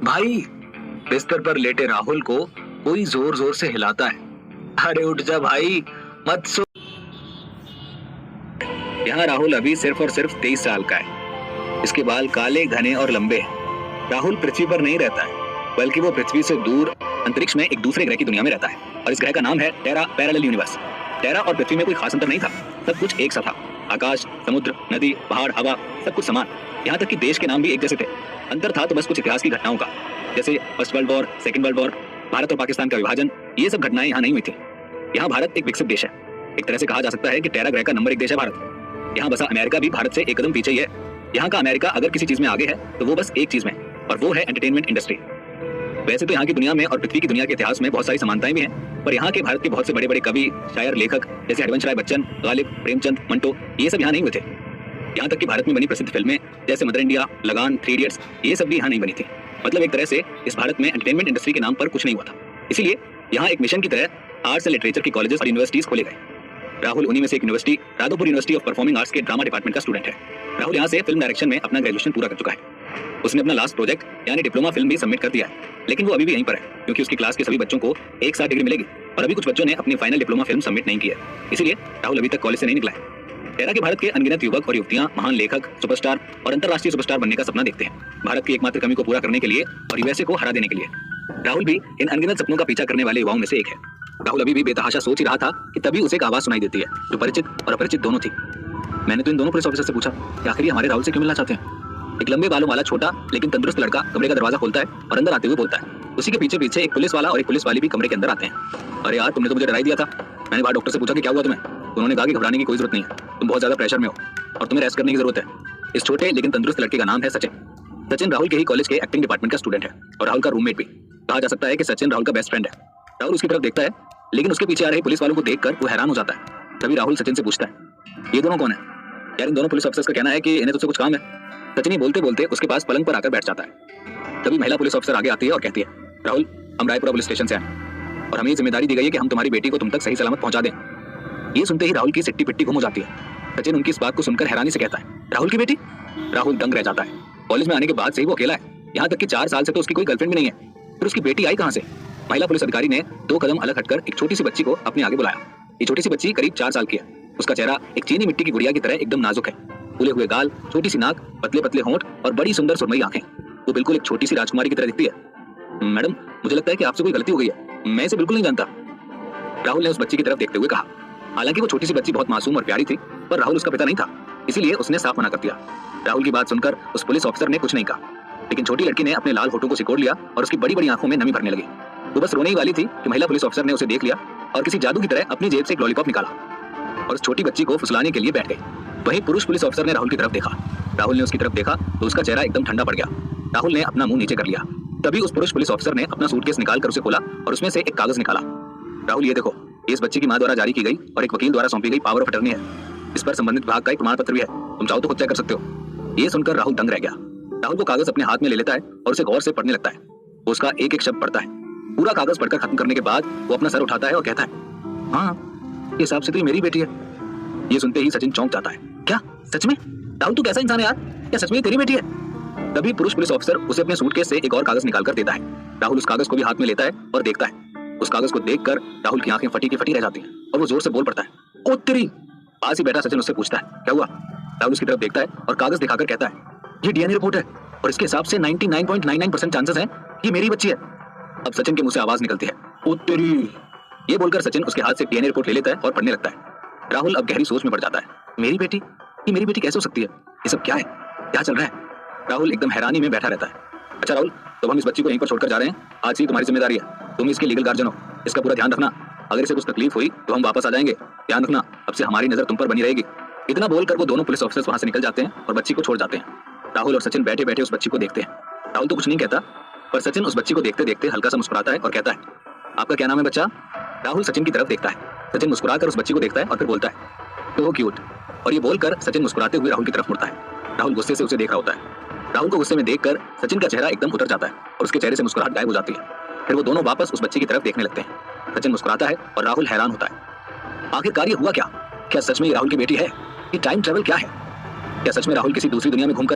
भाई, बिस्तर पर लेटे राहुल को कोई जोर जोर से हिलाता है। अरे उठ जा भाई, मत सो। यहाँ राहुल अभी सिर्फ और सिर्फ 23 साल का है। इसके बाल काले, घने और लंबे हैं। राहुल पृथ्वी पर नहीं रहता है, बल्कि वो पृथ्वी से दूर अंतरिक्ष में एक दूसरे ग्रह की दुनिया में रहता है, और इस ग्रह का नाम है टेरा पैरेलल यूनिवर्स। टेरा और पृथ्वी में कोई खास अंतर नहीं था, सब कुछ एक सा था। आकाश, समुद्र, नदी, पहाड़, हवा, सब कुछ समान। यहाँ तक कि देश के नाम भी एक जैसे थे। अंतर था तो बस कुछ इतिहास की घटनाओं का, जैसे first world war, second world war, Bharat और पाकिस्तान का विभाजन। ये सब घटनाएं यहाँ नहीं हुई थी। यहाँ भारत एक विकसित देश है। एक तरह से कहा जा सकता है कि टेरा ग्रह का नंबर 1 देश है भारत। यहाँ बसा अमेरिका भी भारत से एक कदम पीछे ही है। यहाँ का अमेरिका अगर किसी चीज में आगे है तो वो बस एक चीज में, और वो है एंटरटेनमेंट इंडस्ट्री। वैसे तो यहाँ की दुनिया में और पृथ्वी की दुनिया के इतिहास में बहुत सारी समानताएं भी हैं, पर यहाँ के भारत के बहुत से बड़े बड़े कवि, शायर, लेखक जैसे हरिवंश राय बच्चन, गालिब, प्रेमचंद, मंटो, ये सब यहाँ नहीं हुए थे। यहाँ तक कि भारत में बनी प्रसिद्ध फिल्में जैसे मदर इंडिया, लगान, 3 इडियट्स, ये सब भी यहाँ नहीं बनी थी। मतलब एक तरह से इस भारत में एंटरटेनमेंट इंडस्ट्री के नाम पर कुछ नहीं हुआ था। इसीलिए यहाँ एक मिशन की तरह आर्ट्स एंड लिटरेचर के कॉलेजेस और यूनिवर्सिटीज खोले गए। राहुल उन्हीं में से एक university, Radhopur university of performing arts के ड्रामा डिपार्टमेंट का स्टूडेंट है। राहुल यहाँ से फिल्म डायरेक्शन में अपना ग्रेजुएशन पूरा कर चुका है। उसने अपना लास्ट प्रोजेक्ट यानी डिप्लोमा फिल्म भी सबमिट कर दिया है, लेकिन वो अभी भी यहीं पर है, क्योंकि उसकी क्लास के सभी बच्चों को एक साथ डिग्री मिलेगी, और अभी कुछ बच्चों ने अपनी फाइनल डिप्लोमा फिल्म सबमिट नहीं की है। इसीलिए राहुल अभी तक कॉलेज से नहीं निकला है। टेरा के भारत के अनगिनत युवक और युवतियां महान लेखक, सुपरस्टार और अंतर्राष्ट्रीय सुपरस्टार बनने का सपना देखते हैं, भारत की एकमात्र कमी को पूरा करने के लिए और यूएसए को हरा देने के लिए। राहुल भी इन अनगिनत सपनों का पीछा करने वाले युवाओं में से एक है। राहुल अभी भी बेतहाशा सोच ही रहा था कि तभी उसे एक आवाज सुनाई देती है, जो परिचित और अपरिचित दोनों थी। मैंने तो इन दोनों पुलिस ऑफिसर से पूछा कि आखिर हमारे राहुल से क्यों मिलना चाहते हैं। एक लंबे बालों वाला छोटा लेकिन तंदुरुस्त लड़का कमरे का दरवाजा खोलता है और अंदर आते हुए बोलता है। उसी के पीछे पीछे एक पुलिस वाला और एक पुलिस वाली भी कमरे के अंदर आते हैं। अरे यार, तुमने तो मुझे डरा ही दिया था। मैंने बाहर डॉक्टर से पूछा कि क्या हुआ तुम्हें, तो उन्होंने कहा कि घबराने की कोई जरूरत नहीं है, तुम बहुत ज्यादा प्रेशर में हो और तुम्हें रेस्ट करने की जरूरत है। इस छोटे लेकिन तंदुरुस्त लड़के का नाम है सचिन। सचिन राहुल के ही कॉलेज के एक्टिंग डिपार्टमेंट का स्टूडेंट है और राहुल का रूममेट भी। कहा जा सकता है कि सचिन राहुल का बेस्ट फ्रेंड है। राहुल उसकी तरफ देखता है, लेकिन उसके पीछे आ रहे पुलिस वालों को देखकर वो हैरान हो जाता है। तभी राहुल सचिन से पूछता है, ये दोनों कौन है? यार, इन दोनों पुलिस ऑफिसर्स का कहना है कि इन्हें तुझसे कुछ काम है। सचिन ही बोलते बोलते उसके पास पलंग पर आकर बैठ जाता है। तभी महिला पुलिस ऑफिसर आगे आती है और कहती है, राहुल, हम रायपुरा पुलिस स्टेशन से आए और हमें ये जिम्मेदारी दी गई है कि हम तुम्हारी बेटी को तुम तक सही सलामत पहुंचा दें। ये सुनते ही राहुल की सिट्टी पिट्टी गुम हो जाती है। सचिन उनकी इस बात को सुनकर हैरानी से कहता है, राहुल की बेटी? राहुल दंग रह जाता है। कॉलेज में आने के बाद से ही वो अकेला है, यहाँ तक कि 4 साल से तो उसकी कोई गर्लफ्रेंड भी नहीं है, फिर उसकी बेटी आई कहाँ से? महिला पुलिस अधिकारी ने 2 कदम अलग हटकर एक छोटी सी बच्ची को अपने आगे बुलाया। ये छोटी सी बच्ची करीब 4 साल की है। उसका चेहरा एक चीनी मिट्टी की गुड़िया की तरह एकदम नाजुक है। फूले हुए गाल, छोटी सी नाक, पतले पतले होंठ और बड़ी सुंदर सुरमई आंखें। वो बिल्कुल एक छोटी सी राजकुमारी की तरह दिखती है। मैडम, मुझे लगता है कि आपसे कोई गलती हो गई है, मैं इसे बिल्कुल नहीं जानता, राहुल ने उस बच्ची की तरफ देखते हुए कहा। हालांकि वो छोटी सी बच्ची बहुत मासूम और प्यारी थी, पर राहुल उसका पिता नहीं था, इसीलिए उसने साफ मना कर दिया। राहुल की बात सुनकर उस पुलिस ऑफिसर ने कुछ नहीं कहा, लेकिन छोटी लड़की ने अपने लाल होठों को सिकोड़ लिया और उसकी बड़ी बड़ी आंखों में नमी भरने लगी। वो बस रोने ही वाली थी कि महिला पुलिस ऑफिसर ने उसे देख लिया और किसी जादू की तरह अपनी जेब से एक लॉलीपॉप निकाला और उस छोटी बच्ची को फुसलाने के लिए बैठ गई। वहीं पुरुष पुलिस ऑफिसर ने राहुल की तरफ देखा। राहुल ने उसकी तरफ देखा तो उसका चेहरा एकदम ठंडा पड़ गया। राहुल ने अपना मुंह नीचे कर लिया। तभी उस पुरुष पुलिस ऑफिसर ने अपना सूटकेस निकालकर उसे खोला और उसमें से एक कागज निकाला। राहुल, ये देखो, ये इस बच्ची की मां द्वारा जारी की गई और एक वकील द्वारा सौंपी गई पावर ऑफ अटर्नी है। इस पर संबंधित विभाग का एक प्रमाण पत्र भी है, तुम चाहो तो खुद चेक कर सकते हो। ये सुनकर राहुल दंग रह गया। राहुल को कागज अपने हाथ में ले लेता है और उसे गौर से पढ़ने लगता है। वो उसका एक एक शब्द पढ़ता है। पूरा कागज पढ़कर खत्म करने के बाद वो अपना सर उठाता है और कहता है, हाँ, ये हिसाब से तो ये मेरी बेटी है। ये सुनते ही सचिन चौंक जाता है। क्या सच में? राहुल, तू कैसा इंसान है यार? क्या सच में तेरी बेटी है? तभी पुरुष पुलिस ऑफिसर उसे अपने सूटकेस से एक और कागज निकालकर देता है। राहुल उस कागज को भी हाथ में लेता है और देखता है। उस कागज को देखकर राहुल की आंखें फटी की फटी रह जाती हैं और वो जोर से बोल पड़ता है, ओ तेरी! पास ही बैठा सचिन उससे पूछता है, क्या हुआ? राहुल उसकी तरफ देखता है और कागज दिखाकर कहता है, ये डीएनए रिपोर्ट है और इसके हिसाब से 99.99% चांसेस हैं ये मेरी बच्ची है। अब सचिन के मुंह से आवाज निकलती है, ओ तेरी! ये बोलकर सचिन उसके हाथ से डीएनए रिपोर्ट ले लेता है और पढ़ने लगता है। राहुल अब गहरी सोच में पड़ जाता है। मेरी बेटी? ये मेरी बेटी कैसे हो सकती है? ये सब क्या है? क्या चल रहा है? राहुल एकदम हैरानी में बैठा रहता है। अच्छा राहुल, तो हम इस बच्ची को यहीं पर छोड़कर जा रहे हैं। आज से तुम्हारी जिम्मेदारी है, तुम इसके लीगल गार्जियन हो। इसका पूरा ध्यान रखना। अगर इसे कुछ तकलीफ हुई तो हम वापस आ जाएंगे। ध्यान रखना, अब से हमारी नजर तुम पर बनी रहेगी। इतना बोलकर वो दोनों पुलिस ऑफिसर्स वहां से निकल जाते हैं और बच्ची को छोड़ जाते हैं। राहुल और सचिन बैठे बैठे उस बच्ची को देखते हैं। राहुल तो कुछ नहीं कहता, पर सचिन उस बच्ची को देखते देखते हल्का सा मुस्कुराता है और कहता है, आपका क्या नाम है बच्चा? राहुल सचिन की तरफ देखता है। सचिन मुस्कुराकर उस बच्ची को देखता है और फिर बोलता है, तो क्यूट। और ये बोलकर सचिन मुस्कुराते हुए राहुल की तरफ मुड़ता है। राहुल गुस्से से उसे देख रहा होता है। राहुल को गुस्से में देखकर सचिन का चेहरा एकदम उतर जाता है और उसके चेहरे से मुस्कुराहट गायब हो जाती है। फिर वो दोनों वापस उस बच्ची की तरफ देखने लगते हैं। सचिन मुस्कुराता है और राहुल हैरान होता है। आखिरकार ये हुआ क्या? क्या सच में ये राहुल की बेटी है? ये टाइम ट्रेवल क्या है? क्या सच में राहुल किसी दूसरी दुनिया में घूमकर